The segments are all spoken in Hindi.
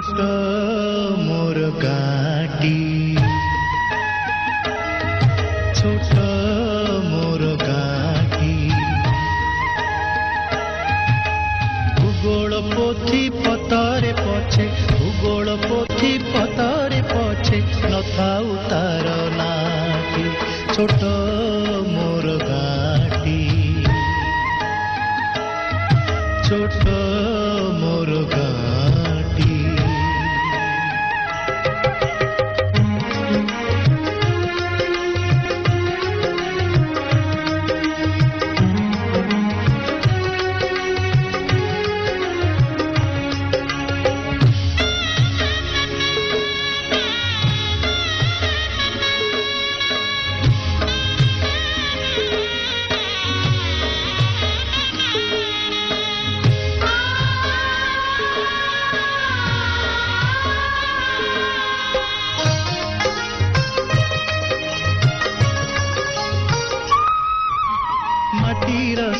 छोट मोर गाटी छोट मोर गाटी भूगोल पोथी पतरे पछे भूगोल पोथी पतरे पछे नथाउ तार नाटी छोट मोर गाटी छोट मोर गाटी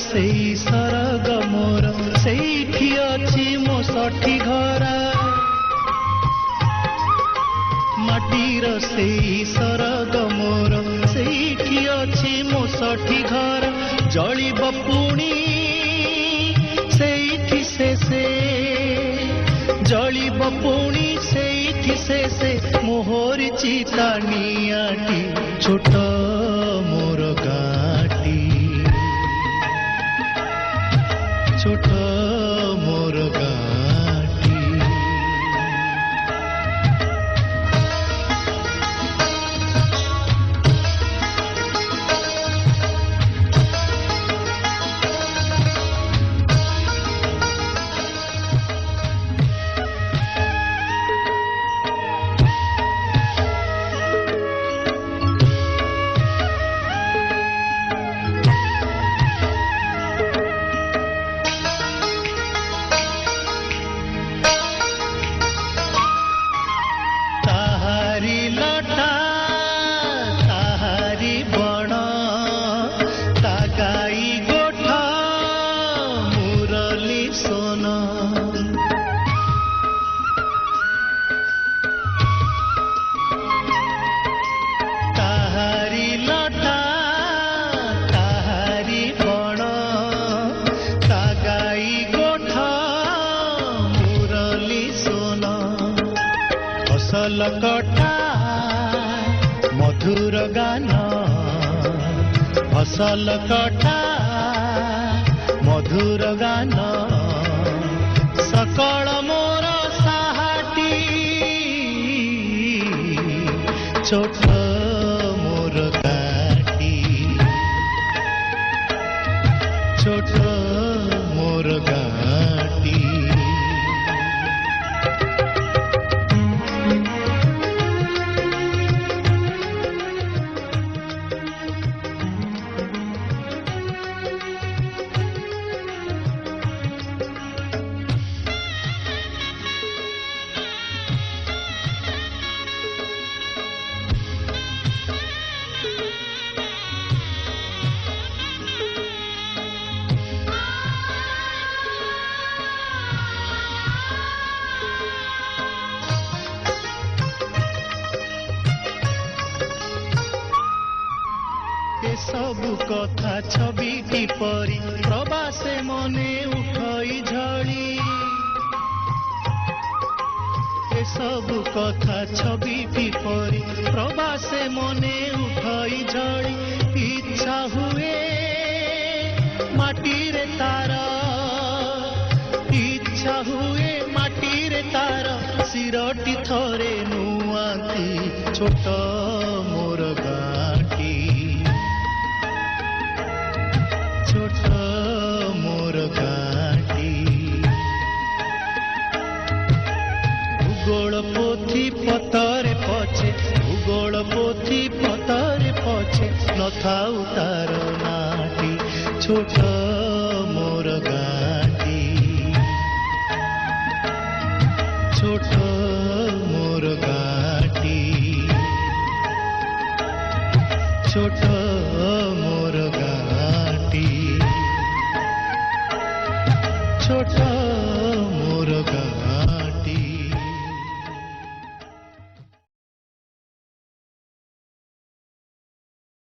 सेई सरग मोर सेठी अछि मो सठी घर माटीर सेई सरग मोर सेठी अछि मो सठी घर जलिब पुणी सेठी से जलिब पुणी सेठी से मोहर चिता नियाटी छोट मोर गाटी छोट मोर गाटी फसल कटा मधुर गान फसल कटा मधुर गान सकल मोर साहाटी छोट मोर गाटी छोट मोर गाटी सबु कथा छविटी परी प्रवासे मने उठई झड़ी ए सबु कथा छविटी परी प्रवासे मने उठई झड़ी इच्छा हुए माटी रे तार इच्छा हुए माटी रे तार सिरटी थरे नुआती छोट मोर गाटी छोट मोर गाटी भूगोल पोथी पतरे पछे भूगोल पोथी पतरे पछे नथाउ तार नाटी छोट मोर गाटी छोट मोर गाटी छोट मोर गाटी छोट मोर गाटी।